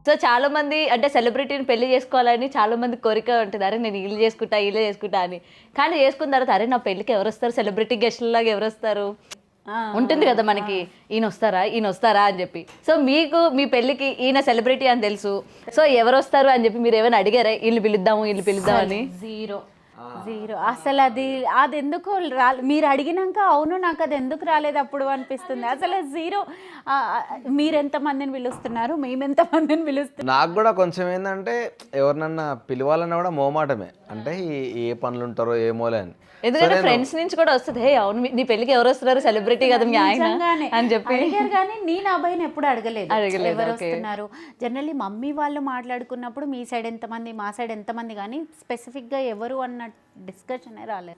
So చాలా మంది అంటే సెలబ్రిటీని పెళ్లి చేసుకోవాలని చాలా మంది కోరిక ఉంటుంది, అరే నేను వీళ్ళు చేసుకుంటా అని. కానీ చేసుకున్న తర్వాత అరే నా పెళ్ళికి ఎవరు వస్తారు, సెలబ్రిటీ గెస్ట్లాగా ఎవరు వస్తారు ఉంటుంది కదా మనకి, ఈయన వస్తారా అని చెప్పి. సో మీకు మీ పెళ్ళికి ఈయన సెలబ్రిటీ అని తెలుసు, సో ఎవరు వస్తారు అని చెప్పి మీరు ఏమైనా అడిగారా వీళ్ళు పిలుద్దాము అని? జీరో అసలు అది ఎందుకు మీరు అడిగినాక అవును నాకు అది ఎందుకు రాలేదు అప్పుడు అనిపిస్తుంది. అసలు జీరో. మీరెంతమందిని పిలుస్తున్నారు, మేమెంతమందిని పిలుస్తున్నాం? నాకు కూడా కొంచెం ఏంటంటే ఎవరినన్నా పిలవాలన్నా కూడా మోమాటమే, అంటే ఏ పనులు ఉంటారో ఏమోలే అని. ఎందుకంటే ఫ్రెండ్స్ నుంచి కూడా వస్తుంది, హే అవును నీ పెళ్ళికి ఎవరు వస్తున్నారు, సెలబ్రిటీ కదా మీ ఆయన అని చెప్పి అడిగారు. కానీ నేను అబ్బాయిని ఎప్పుడు అడగలేదు ఎవరు వస్తున్నారు. జనరల్లీ మమ్మీ వాళ్ళు మాట్లాడుకున్నప్పుడు మీ సైడ్ ఎంతమంది మా సైడ్ ఎంతమంది, కానీ స్పెసిఫిక్గా ఎవరు అన్న డిస్కషన్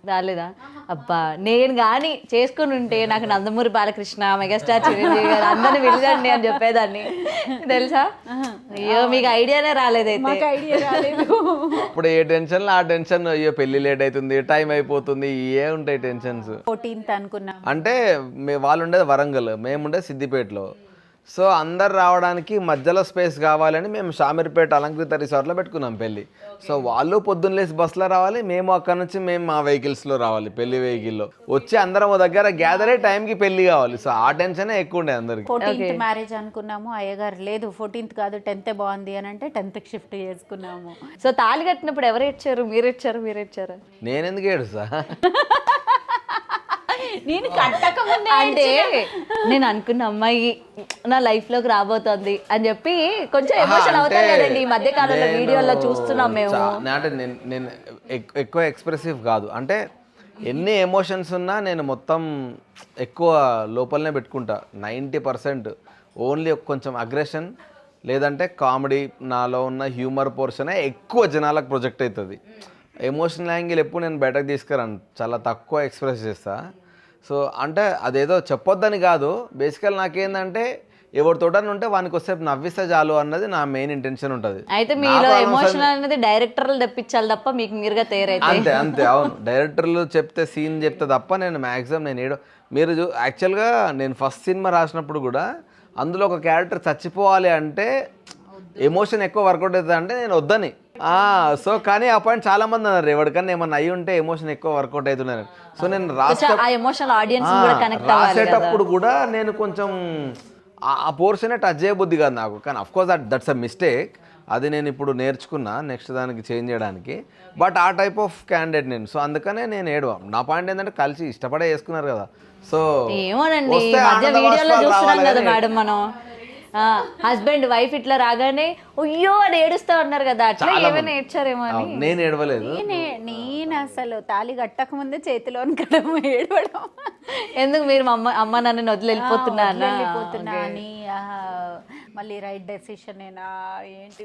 రాలేదా? అబ్బా నేను కానీ చేసుకుని ఉంటే నాకు నందమూరి బాలకృష్ణ, మెగాస్టార్ చిరంజీవి గారు అందరిని పిలిచండి అని చెప్పేదాన్ని తెలుసా. అయ్యో మీకు ఐడియానే రాలేదైతే. మాకు ఐడియా రాలేదు. ఇప్పుడు ఏ టెన్షన్ ఆ టెన్షన్, అయ్యో పెళ్లి లేట్ అవుతుంది, టైం అయిపోతుంది, ఏ ఉంటాయి టెన్షన్స్. 14th అనుకున్నాం. అంటే వాళ్ళు ఉండేది వరంగల్, మేము ఉండేది సిద్దిపేటలో. సో అందరు రావడానికి మధ్యలో స్పేస్ కావాలని మేము షామీర్పేట అలంకృత రిసార్ట్లో పెట్టుకున్నాం పెళ్ళి. సో వాళ్ళు పొద్దున్న లేసి బస్సులో రావాలి, మేము అక్కడ నుంచి మేము మా వెహికల్స్లో రావాలి, పెళ్లి వెహికల్లో వచ్చి అందరం ఓ దగ్గర గ్యాదర్ అయ్యి టైంకి పెళ్లి కావాలి. సో ఆ టెన్షనే ఎక్కువ ఉండే అందరికి. 14th మ్యారేజ్ అనుకున్నాము, అయ్యగారు లేదు 14th కాదు 10th బాగుంది అని అంటే 10th షిఫ్ట్ చేసుకున్నాము. సో తాళి కట్టినప్పుడు ఎవరు ఇచ్చారు, మీరు ఇచ్చారా? నేను ఎందుకు ఏడుస్తా? నేను కట్టకముందే అంటే నేను అనుకున్న అమ్మాయి నా లైఫ్ లోకి రాబోతోంది అని చెప్పి కొంచెం ఎమోషన్ అవుతారు కదండి ఈ మధ్య కాలంలో, వీడియోలో చూస్తున్నాం మేము. అంటే నేను ఎక్కువ ఎక్స్ప్రెసివ్ కాదు, అంటే ఎన్ని ఎమోషన్స్ ఉన్నా నేను మొత్తం ఎక్కువ లోపలనే పెట్టుకుంటా. 90% ఓన్లీ కొంచెం అగ్రెషన్ లేదంటే కామెడీ, నాలో ఉన్న హ్యూమర్ పోర్షనే ఎక్కువ జనాలకు ప్రొజెక్ట్ అవుతుంది. ఎమోషనల్ యాంగిల్ ఎప్పుడు నేను బయటకు తీసుకురాను, చాలా తక్కువ ఎక్స్ప్రెస్ చేస్తా. సో అంటే అదేదో చెప్పొద్దని కాదు, బేసికల్ నాకేందంటే ఎవరితోటని ఉంటే వానికి వస్తే నవ్విస్తే చాలు అన్నది నా మెయిన్ ఇంటెన్షన్ ఉంటుంది. అయితే మీలో ఎమోషనల్ అనేది డైరెక్టర్లు తెప్పించాలి తప్ప మీకు మీరుగా తయారైతే అంతే. అవును, డైరెక్టర్లు చెప్తే సీన్ చెప్తే తప్ప నేను మ్యాక్సిమం మీరు యాక్చువల్గా నేను ఫస్ట్ సినిమా రాసినప్పుడు కూడా అందులో ఒక క్యారెక్టర్ చచ్చిపోవాలి అంటే ఎమోషన్ ఎక్కువ వర్కౌట్ అవుతుంది అంటే నేను వద్దని. సో కానీ ఆ పాయింట్ చాలా మంది అన్నారు, ఎవరికన్నా ఏమన్నా అయ్యి ఉంటే ఎమోషన్ ఎక్కువ వర్కౌట్ అవుతున్నారు. సో నేను రాసేటప్పుడు కూడా నేను కొంచెం ఆ పోర్షనే టచ్ చేయబుద్ధి కాదు నాకు. కానీ అఫ్కోర్స్ దట్స్ అ మిస్టేక్, అది నేను ఇప్పుడు నేర్చుకున్నా నెక్స్ట్ దానికి చేంజ్ చేయడానికి. బట్ ఆ టైప్ ఆఫ్ క్యాండిడేట్ నేను. సో అందుకనే నేను ఏడవ. నా పాయింట్ ఏంటంటే కలిసి ఇష్టపడే చేసుకున్నారు కదా. సో ఏమోనండి వీడియోలో చూస్తున్నాం కదా మేడం, మనం హస్బెండ్ వైఫ్ ఇట్లా రాగానే అయ్యో అని ఏడుస్తా ఉన్నారు కదా, అట్లా ఏమైనా ఏడ్చారేమో అని. నేను ఏడవలేదు. నేను అసలు తాళి కట్టక ముందే చేతిలో ఏడవడం. ఎందుకు మీరు అమ్మ నన్ను వదిలి వెళ్ళిపోతున్నా అని, మళ్ళీ రైట్ డెసిషన్ ఏంటి.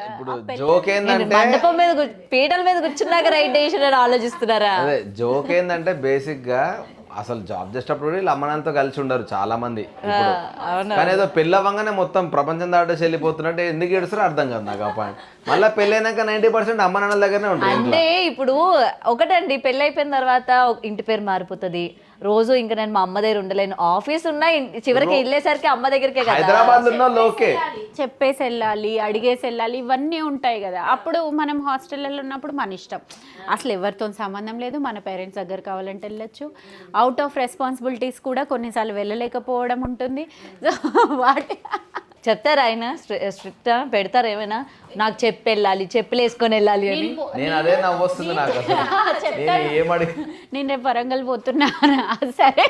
ఇప్పుడు జోక్ ఏంటంటే మండపం మీద పీటల మీద కూర్చున్నాక రైట్ డెసిషన్ అని ఆలోచిస్తున్నారా? అదే జోక్ ఏంటంటే బేసిక్ గా అసలు జాబ్ చేసేటప్పుడు వీళ్ళు అమ్మనంతో కలిసి ఉండరు చాలా మంది ఇప్పుడు. కానీ ఏదో పెళ్ళి అవ్వగానే మొత్తం ప్రపంచం దాటేసి వెళ్ళిపోతున్నట్టు ఎందుకు ఏడుస్తారో అర్థం కాదు నాకు ఆ పాయింట్. మళ్ళీ పెళ్ళైనాక 90% అమ్మ నాన్నల దగ్గరనే ఉంటుంది. అంటే ఇప్పుడు ఒకటండి, పెళ్ళి అయిపోయిన తర్వాత ఇంటి పేరు మారిపోతుంది, రోజు ఇంకా నేను మా అమ్మ దగ్గర ఉండలేను, ఆఫీస్ ఉన్నా చివరికి వెళ్ళేసరికి అమ్మ దగ్గరికే కదా. హైదరాబాద్ ఉన్న లోకే చెప్పేసి వెళ్ళాలి, అడిగేసి వెళ్ళాలి, ఇవన్నీ ఉంటాయి కదా. అప్పుడు మనం హాస్టల్లో ఉన్నప్పుడు మన ఇష్టం, అసలు ఎవరితో సంబంధం లేదు, మన పేరెంట్స్ దగ్గర కావాలంటే వెళ్ళొచ్చు. అవుట్ ఆఫ్ రెస్పాన్సిబిలిటీస్ కూడా కొన్నిసార్లు వెళ్ళలేకపోవడం ఉంటుంది. వాటి చెప్తారు ఆయన స్ట్రిక్ట్ పెడతారు ఏమైనా, నాకు చెప్పి వెళ్ళాలి, చెప్పులు వేసుకొని వెళ్ళాలి అని. నేను అదే నవ్వొస్తుంది నాకు అసలు. నేను రేపు వరంగల్ పోతున్నాను, సరే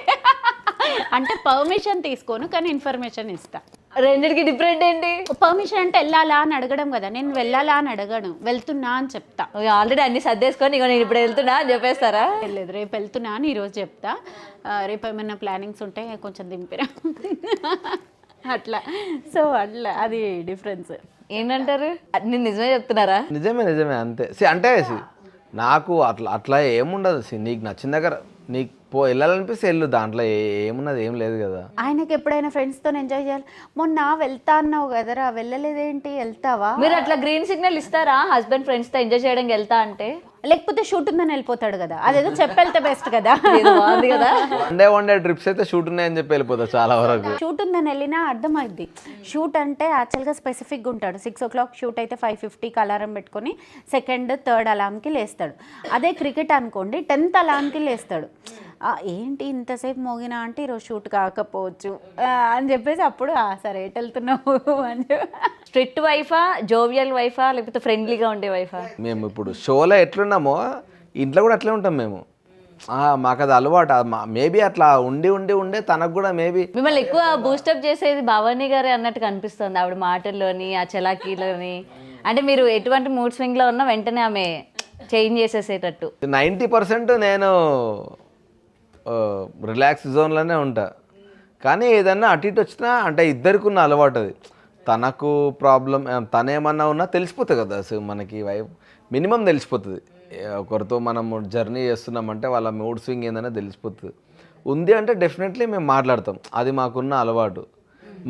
అంటే పర్మిషన్ తీసుకోను కానీ ఇన్ఫర్మేషన్ ఇస్తా. రెండింటికి డిఫరెంట్ ఏంటి? పర్మిషన్ అంటే వెళ్ళాలా అని అడగడం కదా, నేను వెళ్ళాలా అని అడగను, వెళ్తున్నా అని చెప్తా. ఆల్రెడీ అన్ని సర్దేసుకొని ఇక నేను ఇప్పుడు వెళ్తున్నా అని చెప్పేస్తారా? లేదు, రేపు వెళ్తున్నా అని ఈరోజు చెప్తా. రేపు ఏమైనా ప్లానింగ్స్ ఉంటే కొంచెం దింపిరా అట్లా. సో అట్లా అది డిఫరెన్స్. ఏంటంటారు? నేను నిజమే చెప్తున్నారా? నిజమే అంతే. అంటే నాకు అట్లా ఏముండదు. నీకు నచ్చిన దగ్గర నీకు వెళ్ళాలనిపిస్తే వెళ్ళు, దాంట్లో ఏమున్నది ఏం లేదు కదా. ఆయనకి ఎప్పుడైనా ఫ్రెండ్స్తో ఎంజాయ్ చేయాలి, మొన్న వెళ్తా అన్నావు కదరా వెళ్ళలేదేంటి, వెళ్తావా? మీరు అట్లా గ్రీన్ సిగ్నల్ ఇస్తారా హస్బెండ్ ఫ్రెండ్స్తో ఎంజాయ్ చేయడానికి వెళ్తా అంటే? లేకపోతే షూట్ ఉందని వెళ్ళిపోతాడు కదా, అదేదో చెప్పెళ్తే బెస్ట్ కదా. ఇది బాగుంది కదా. వన్ డే ట్రిప్స్ అయితే షూట్ ఉన్నాయని చెప్పి వెళ్ళిపోతారు చాలా వరకు. షూట్ ఉందని వెళ్ళినా అర్థమైద్ది. షూట్ అంటే యాక్చువల్గా స్పెసిఫిక్గా ఉంటాడు. 6 o'clock షూట్ అయితే 5:50కి అలారం పెట్టుకొని 2nd 3rd అలారంకి లేస్తాడు. అదే క్రికెట్ అనుకోండి 10th అలారంకి లేస్తాడు. ఏంటి ఇంతసేపు మోగినా అంటే ఈరోజు షూట్ కాకపోవచ్చు అని చెప్పేసి అప్పుడు సరే ఎటు వెళ్తున్నావు అని స్ట్రిక్ట్ వైఫా, జోవియల్ వైఫా, లేకపోతే ఫ్రెండ్లీగా ఉండే వైఫా? మేము ఇప్పుడు షోలో ఎట్లున్నామో ఇంట్లో కూడా అట్లే ఉంటాం మేము. మాకు అది అలవాటు. మేబీ అట్లా ఉండే తనకు కూడా మేబీ. మిమ్మల్ని ఎక్కువ బూస్టప్ చేసేది భవానీ గారే అన్నట్టుగా అనిపిస్తుంది ఆవిడ మాటల్లోని, ఆ చలాకీలోని. అంటే మీరు ఎటువంటి మూడ్ స్వింగ్లో ఉన్నా వెంటనే ఆమె చేంజ్ చేసేసేటట్టు. 90% నేను రిలాక్స్ జోన్లోనే ఉంటా. కానీ ఏదన్నా అటు ఇటు వచ్చినా అంటే ఇద్దరికి ఉన్న అలవాటు అది. తనకు ప్రాబ్లం తనేమన్నా ఉన్నా తెలిసిపోతుంది కదా అసలు మనకి. మినిమం తెలిసిపోతుంది. ఒకరితో మనం జర్నీ చేస్తున్నామంటే వాళ్ళ మూడ్ స్వింగ్ ఏందనే తెలిసిపోతుంది. ఉంది అంటే డెఫినెట్లీ మేము మాట్లాడతాం. అది మాకున్న అలవాటు.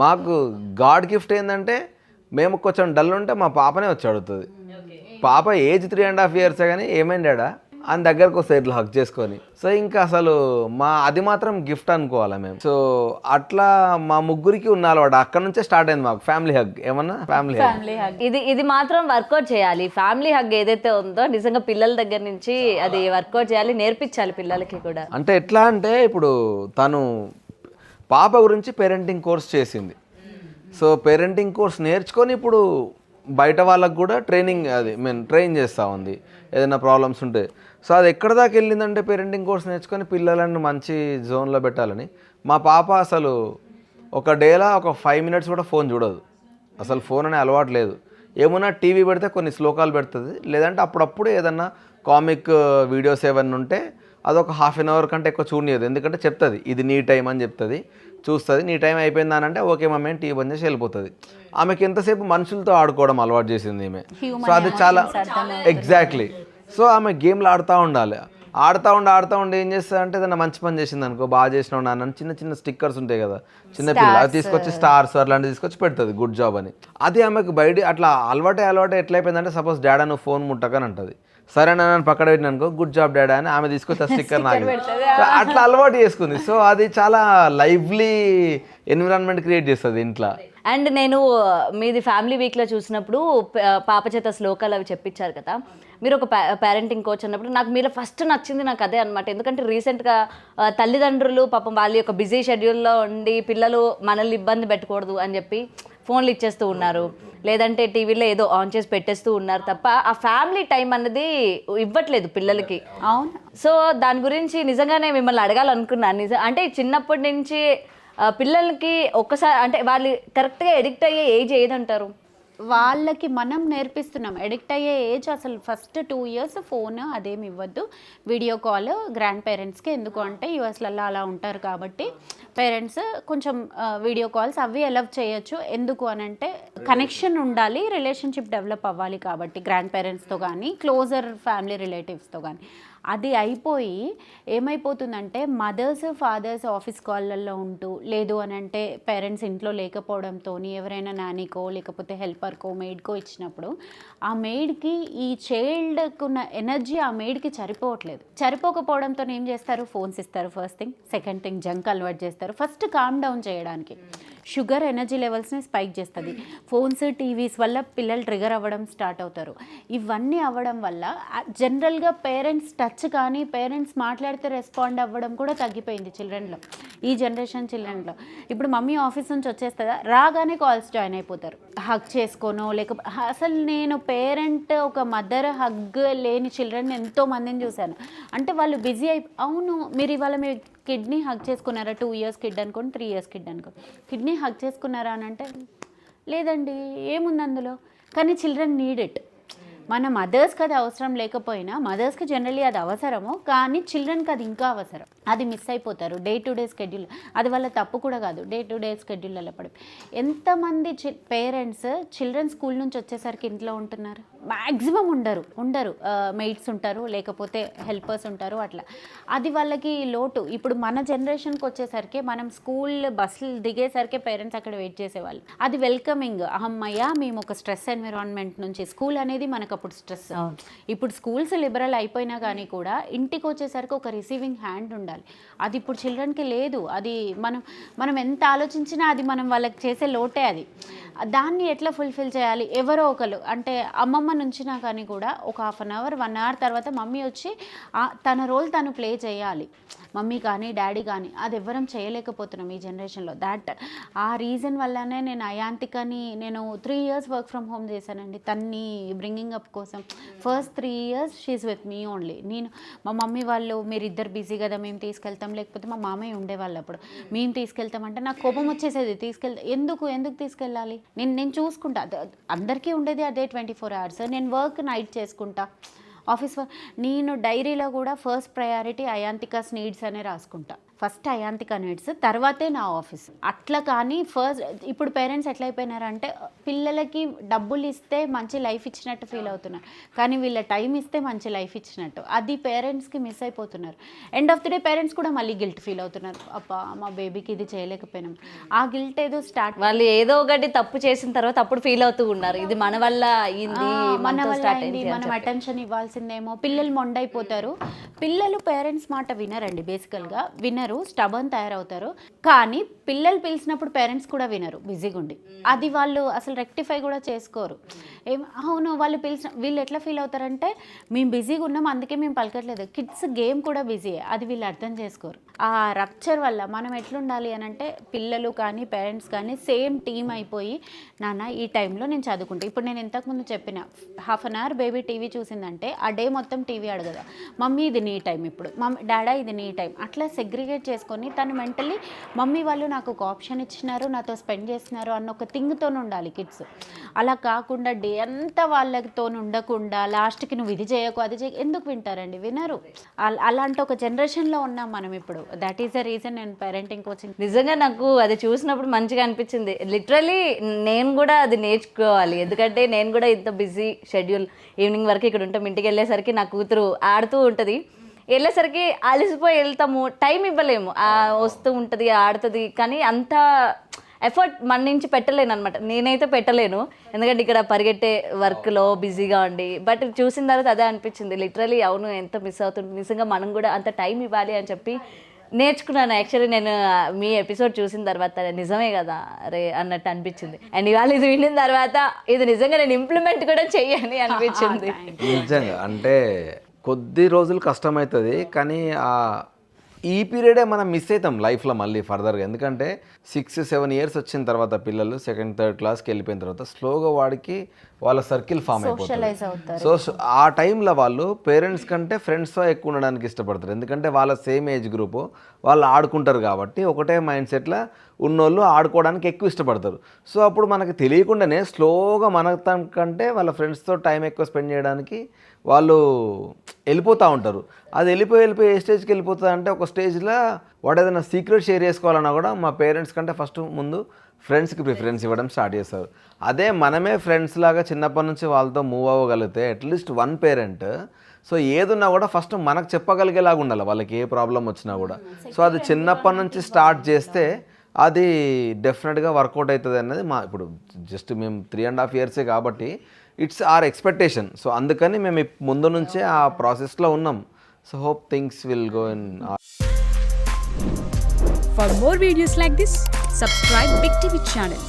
మాకు గాడ్ గిఫ్ట్ ఏంటంటే మేము కొంచెం డల్ ఉంటే మా పాపనే వచ్చి అడుగుతుంది. పాప ఏజ్ 3.5 years కానీ ఏమైంది డాడా అని దగ్గరకు వస్తే ఇట్లా హక్ చేసుకొని. సో ఇంకా అసలు అది మాత్రం గిఫ్ట్ అనుకోవాలి మేము. సో అట్లా మా ముగ్గురికి ఉన్న అలవాటు అక్కడ నుంచే స్టార్ట్ అయింది మాకు. ఫ్యామిలీ హగ్ ఏమన్నా ఫ్యామిలీ హగ్ ఇది మాత్రం వర్కౌట్ చేయాలి. ఫ్యామిలీ హగ్ ఏదైతే ఉందో నిజంగా పిల్లల దగ్గర నుంచి అది వర్కౌట్ చేయాలి, నేర్పించాలి పిల్లలకి కూడా. అంటే ఎట్లా అంటే ఇప్పుడు తను పాప గురించి పేరెంటింగ్ కోర్స్ చేసింది. సో పేరెంటింగ్ కోర్స్ నేర్చుకొని ఇప్పుడు బయట వాళ్ళకు కూడా ట్రైన్ చేస్తూ ఉంది ఏదైనా ప్రాబ్లమ్స్ ఉంటే. సో అది ఎక్కడ దాకా వెళ్ళిందంటే పేరెంటింగ్ కోర్స్ నేర్చుకొని పిల్లలను మంచి జోన్లో పెట్టాలని. మా పాప అసలు ఒక డేలా ఒక 5 minutes కూడా ఫోన్ చూడదు. అసలు ఫోన్ అనే అలవాటు లేదు. ఏమన్నా టీవీ పెడితే కొన్ని శ్లోకాలు పెడుతుంది, లేదంటే అప్పుడప్పుడు ఏదన్నా కామిక్ వీడియోస్ ఏమన్నా ఉంటే అదొక 1/2 hour కంటే ఎక్కువ చూడలేదు. ఎందుకంటే చెప్తుంది ఇది నీ టైం అని చెప్తుంది, చూస్తుంది. నీ టైం అయిపోయిందానంటే ఓకే మమ్మీ టీవీ బంద్ చేసి వెళ్ళిపోతుంది. ఆమెకి ఎంతసేపు మనుషులతో ఆడుకోవడం అలవాటు చేసింది ఈమె. సో అది చాలా ఎగ్జాక్ట్లీ. సో ఆమె గేమ్లు ఆడుతూ ఉండి ఏం చేస్తుంది అంటే ఏదైనా మంచి పని చేసింది అనుకో, బాగా చేసినావు నాన్న చిన్న స్టిక్కర్స్ ఉంటాయి కదా చిన్నపిల్ల, అది తీసుకొచ్చి స్టార్స్ అట్లాంటివి తీసుకొచ్చి పెడుతుంది గుడ్ జాబ్ అని. అది ఆమెకు బయట అట్లా అలవాటే ఎట్లయిపోయిందంటే సపోజ్ డాడా నువ్వు ఫోన్ ముట్టకని అంటది. సరే నన్ను పక్కన పెట్టిన అనుకో గుడ్ జాబ్ డాడా అని ఆమె తీసుకొచ్చి ఆ స్టిక్కర్ నాకు అట్లా అలవాటు చేసుకుంది. సో అది చాలా లైవ్లీ ఎన్విరాన్మెంట్ క్రియేట్ చేస్తుంది ఇంట్లో. అండ్ నేను మీది ఫ్యామిలీ వీక్లో చూసినప్పుడు పాప చేత శ్లోకాలు అవి చెప్పించారు కదా. మీరు ఒక పేరెంటింగ్ కోచ్ అన్నప్పుడు నాకు మీలో ఫస్ట్ నచ్చింది నాకు అదే అనమాట. ఎందుకంటే రీసెంట్గా తల్లిదండ్రులు పాపం వాళ్ళ యొక్క బిజీ షెడ్యూల్లో ఉండి పిల్లలు మనల్ని ఇబ్బంది పెట్టకూడదు అని చెప్పి ఫోన్లు ఇచ్చేస్తూ ఉన్నారు, లేదంటే టీవీలో ఏదో ఆన్ చేసి పెట్టేస్తూ ఉన్నారు తప్ప ఆ ఫ్యామిలీ టైం అన్నది ఇవ్వట్లేదు పిల్లలకి. అవును. సో దాని గురించి నిజంగానే మిమ్మల్ని అడగాలనుకున్నాను. అంటే చిన్నప్పటి నుంచి పిల్లలకి ఒక్కసారి అంటే వాళ్ళు కరెక్ట్గా ఎడిక్ట్ అయ్యే ఏజ్ ఏదంటారు? వాళ్ళకి మనం నేర్పిస్తున్నాం. ఎడిక్ట్ అయ్యే ఏజ్ అసలు ఫస్ట్ 2 years ఫోన్ అదేమి ఇవ్వద్దు. వీడియో కాల్ గ్రాండ్ పేరెంట్స్కి, ఎందుకు అంటే యూఎస్లలో అలా ఉంటారు కాబట్టి పేరెంట్స్ కొంచెం వీడియో కాల్స్ అవి అలవ్ చేయొచ్చు. ఎందుకు అనంటే కనెక్షన్ ఉండాలి, రిలేషన్షిప్ డెవలప్ అవ్వాలి కాబట్టి గ్రాండ్ పేరెంట్స్తో కానీ క్లోజర్ ఫ్యామిలీ రిలేటివ్స్తో కానీ. అది అయిపోయి ఏమైపోతుందంటే మదర్స్ ఫాదర్స్ ఆఫీస్ కాళ్ళల్లో ఉంటూ, లేదు అని అంటే పేరెంట్స్ ఇంట్లో లేకపోవడంతో ఎవరైనా నానీకో లేకపోతే హెల్పర్కో మెయిడ్కో ఇచ్చినప్పుడు ఆ మెయిడ్కి ఈ చైల్డ్కి ఉన్న ఎనర్జీ ఆ మెయిడ్కి సరిపోకపోవడంతో ఏం చేస్తారు, ఫోన్స్ ఇస్తారు first thing. Second thing junk అలవాటు చేస్తారు. ఫస్ట్ కామ్ డౌన్ చేయడానికి షుగర్ ఎనర్జీ లెవెల్స్ని స్పైక్ చేస్తుంది. ఫోన్స్ టీవీస్ వల్ల పిల్లలు ట్రిగర్ అవ్వడం స్టార్ట్ అవుతారు. ఇవన్నీ అవ్వడం వల్ల జనరల్గా పేరెంట్స్ టచ్ కానీ పేరెంట్స్ మాట్లాడితే రెస్పాండ్ అవ్వడం కూడా తగ్గిపోయింది చిల్డ్రన్లో, ఈ జనరేషన్ చిల్డ్రన్లో. ఇప్పుడు మమ్మీ ఆఫీస్ నుంచి వచ్చేస్తుందా, రాగానే కాల్స్ జాయిన్ అయిపోతారు, హగ్ చేసుకోనో లేకపోతే. అసలు నేను పేరెంట్ ఒక మదర్ హగ్ లేని చిల్డ్రన్ ఎంతో మందిని చూశాను. అంటే వాళ్ళు బిజీ అవును మీరు ఇవాళ మీ కిడ్నీ హగ్ చేసుకున్నారా, 2 years కిడ్ అనుకోండి 3 years కిడ్ అనుకోండి, కిడ్నీ హగ్ చేసుకున్నారా అని అంటే లేదండి ఏముంది అందులో. కానీ చిల్డ్రన్ నీడ్ ఇట్. మన మదర్స్కి అది అవసరం లేకపోయినా, మదర్స్కి జనరల్లీ అది అవసరము, కానీ చిల్డ్రన్కి అది ఇంకా అవసరం. అది మిస్ అయిపోతారు డే టు డే స్కెడ్యూల్. అది వాళ్ళ తప్పు కూడా కాదు, డే టు డే స్కెడ్యూల్లో పడి. ఎంతమంది పేరెంట్స్ చిల్డ్రన్ స్కూల్ నుంచి వచ్చేసరికి ఇంట్లో ఉంటున్నారు? మ్యాక్సిమం ఉండరు మెయిట్స్ ఉంటారు, లేకపోతే హెల్పర్స్ ఉంటారు, అట్లా అది వాళ్ళకి లోటు. ఇప్పుడు మన జనరేషన్కి వచ్చేసరికి మనం స్కూల్ బస్సులు దిగేసరికి పేరెంట్స్ అక్కడ వెయిట్ చేసేవాళ్ళు. అది వెల్కమింగ్, అమ్మయ్య మేము ఒక స్ట్రెస్ ఎన్విరాన్మెంట్ నుంచి, స్కూల్ అనేది మనకు అప్పుడు స్ట్రెస్. ఇప్పుడు స్కూల్స్ లిబరల్ అయిపోయినా కానీ కూడా ఇంటికి వచ్చేసరికి ఒక రిసీవింగ్ హ్యాండ్ ఉండాలి. అది ఇప్పుడు చిల్డ్రన్కి లేదు. అది మనం ఎంత ఆలోచించినా అది మనం వాళ్ళకి చేసే లోటే. అది దాన్ని ఎట్లా ఫుల్ఫిల్ చేయాలి? ఎవరో ఒకరు, అంటే అమ్మమ్మ నుంచినా కానీ కూడా ఒక 1/2 అవర్ 1 అవర్ తర్వాత మమ్మీ వచ్చి తన రోల్ తను ప్లే చేయాలి. మమ్మీ కానీ డాడీ కానీ అది ఎవ్వరం చేయలేకపోతున్నాం ఈ జనరేషన్లో. ఆ రీజన్ వల్లనే నేను అయాంతికని 3 ఇయర్స్ వర్క్ ఫ్రమ్ హోమ్ చేశానండి తన్ని బ్రింగింగ్ అప్ కోసం. First 3 years she with me only. మా మమ్మీ వాళ్ళు మీరు ఇద్దరు బిజీ కదా మేము తీసుకెళ్తాం, లేకపోతే మా మామయ్య ఉండేవాళ్ళు అప్పుడు, మేము తీసుకెళ్తామంటే నాకు కోపం వచ్చేసేది. ఎందుకు తీసుకెళ్ళాలి, నేను చూసుకుంటా. అందరికీ ఉండేది అదే 24 అవర్స్. నేను వర్క్ నైట్ చేసుకుంటా, ఆఫీస్ వర్క్. నేను డైరీలో కూడా ఫస్ట్ ప్రయారిటీ అయాంతికాస్ నీడ్స్ అనే రాసుకుంటా. ఫస్ట్ అయాంతిక నీడ్స్, తర్వాతే నా ఆఫీస్. అట్లా కానీ ఇప్పుడు పేరెంట్స్ ఎట్లా అయిపోయినారంటే పిల్లలకి డబ్బులు ఇస్తే మంచి లైఫ్ ఇచ్చినట్టు ఫీల్ అవుతున్నారు, కానీ వీళ్ళ టైం ఇస్తే మంచి లైఫ్ ఇచ్చినట్టు. అది పేరెంట్స్కి మిస్ అయిపోతున్నారు. End of the day parents కూడా మళ్ళీ గిల్ట్ ఫీల్ అవుతున్నారు. అబ్బా మా బేబీకి ఇది చేయలేకపోయినాం. ఆ గిల్ట్ ఏదో వాళ్ళు ఏదో ఒకటి తప్పు చేసిన తర్వాత అప్పుడు ఫీల్ అవుతూ ఉన్నారు, ఇది మన వల్ల అయింది, మనం అటెన్షన్ ఇవ్వాల్సిందేమో. పిల్లలు మొండైపోతారు. పిల్లలు పేరెంట్స్ మాట వినరండి, బేసికల్గా వినరు, స్టబర్న్ తయారవుతారు. కానీ పిల్లలు పిలిచినప్పుడు పేరెంట్స్ కూడా వినరు, బిజీగా ఉండి. అది వాళ్ళు అసలు రెక్టిఫై కూడా చేసుకోరు. అవును వాళ్ళు వీళ్ళు ఎట్లా ఫీల్ అవుతారంటే మేము బిజీగా ఉన్నాం అందుకే మేము పలకట్లేదు. కిడ్స్ గేమ్ కూడా బిజీయే, అది వీళ్ళు అర్థం చేసుకోరు. ఆ రప్చర్ వల్ల మనం ఎట్లుండాలి అని అంటే పిల్లలు కానీ పేరెంట్స్ కానీ సేమ్ టీమ్ అయిపోయి, నాన్న ఈ టైంలో నేను చదువుకుంటా. ఇప్పుడు నేను ఇంతకుముందు చెప్పిన 1/2 అవర్ బేబీ టీవీ చూసిందంటే ఆ డే మొత్తం టీవీ అడగదా, మమ్మీ ఇది నీ టైం, ఇప్పుడు డాడా ఇది నీ టైం. అట్లా సెగ్రిగేట్ చేసుకొని తను మెంటలీ మమ్మీ వాళ్ళు నాకు ఒక ఆప్షన్ ఇచ్చినారు, నాతో స్పెండ్ చేస్తున్నారు అన్న ఒక థింగ్తో ఉండాలి కిడ్స్. అలా కాకుండా డే అంతా వాళ్ళతో ఉండకుండా లాస్ట్కి నువ్వు ఇది చేయకు అది చేయకు, ఎందుకు వింటారండి? వినరు. అలాంటి ఒక జనరేషన్లో ఉన్నాం మనం ఇప్పుడు. దట్ ఈస్ ద రీజన్ నేను పేరెంటింగ్ కోచింగ్. నిజంగా నాకు అది చూసినప్పుడు మంచిగా అనిపించింది. లిటరలీ నేను కూడా అది నేర్చుకోవాలి, ఎందుకంటే నేను కూడా ఇంత బిజీ షెడ్యూల్, ఈవినింగ్ వరకు ఇక్కడ ఉంటాం, ఇంటికి వెళ్ళేసరికి నా కూతురు ఆడుతూ ఉంటుంది, వెళ్ళేసరికి అలసిపోయి వెళ్తాము, టైం ఇవ్వలేము. వస్తూ ఉంటుంది ఆడుతుంది, కానీ అంత ఎఫర్ట్ మన నుంచి పెట్టలేను అనమాట. నేనైతే పెట్టలేను, ఎందుకంటే ఇక్కడ పరిగెట్టే వర్క్లో బిజీగా ఉండి. బట్ చూసిన తర్వాత అదే అనిపించింది, లిటరలీ అవును ఎంత మిస్ అవుతుంది, నిజంగా మనం కూడా అంత టైం ఇవ్వాలి అని చెప్పి నేర్చుకున్నాను. యాక్చువల్లీ నేను మీ ఎపిసోడ్ చూసిన తర్వాత నిజమే కదా అరే అన్నట్టు అనిపించింది. అండ్ ఇవాళ ఇది విన్న తర్వాత ఇది నిజంగా నేను ఇంప్లిమెంట్ కూడా చెయ్యాలి అనిపించింది. నిజంగా అంటే కొద్ది రోజులు కష్టమవుతుంది, కానీ ఈ పీరియడే మనం మిస్ అవుతాం లైఫ్లో మళ్ళీ ఫర్దర్గా. ఎందుకంటే 6-7 ఇయర్స్ వచ్చిన తర్వాత పిల్లలు 2nd, 3rd క్లాస్కి వెళ్ళిపోయిన తర్వాత స్లోగా వాడికి వాళ్ళ సర్కిల్ ఫామ్ అయిపోతుంది. సో ఆ టైంలో వాళ్ళు పేరెంట్స్ కంటే ఫ్రెండ్స్తో ఎక్కువ ఉండడానికి ఇష్టపడతారు, ఎందుకంటే వాళ్ళ సేమ్ ఏజ్ గ్రూపు, వాళ్ళు ఆడుకుంటారు కాబట్టి ఒకటే మైండ్ సెట్లో ఉన్నోళ్ళు ఆడుకోవడానికి ఎక్కువ ఇష్టపడతారు. సో అప్పుడు మనకి తెలియకుండానే స్లోగా మన కంటే వాళ్ళ ఫ్రెండ్స్తో టైం ఎక్కువ స్పెండ్ చేయడానికి వాళ్ళు వెళ్ళిపోతూ ఉంటారు. అది వెళ్ళిపోయి ఏ స్టేజ్కి వెళ్ళిపోతుంది అంటే, ఒక స్టేజ్లో వాడు ఏదైనా సీక్రెట్ షేర్ చేసుకోవాలన్నా కూడా మా పేరెంట్స్ కంటే ఫస్ట్ ముందు ఫ్రెండ్స్కి ప్రిఫరెన్స్ ఇవ్వడం స్టార్ట్ చేస్తారు. అదే మనమే ఫ్రెండ్స్ లాగా చిన్నప్పటి నుంచి వాళ్ళతో మూవ్ అవ్వగలిగితే అట్లీస్ట్ వన్ పేరెంట్ సో ఏదున్నా కూడా ఫస్ట్ మనకు చెప్పగలిగేలాగా ఉండాలి వాళ్ళకి ఏ ప్రాబ్లం వచ్చినా కూడా. సో అది చిన్నప్పటి నుంచి స్టార్ట్ చేస్తే అది డెఫినెట్గా వర్కౌట్ అవుతుంది అన్నది ఇప్పుడు జస్ట్ మేము 3.5 ఇయర్సే కాబట్టి ఇట్స్ ఆర్ ఎక్స్పెక్టేషన్. సో అందుకని మేము ముందు నుంచే ఆ ప్రాసెస్లో ఉన్నాం. So hope things will go in. For more videos like this, subscribe Big TV channel.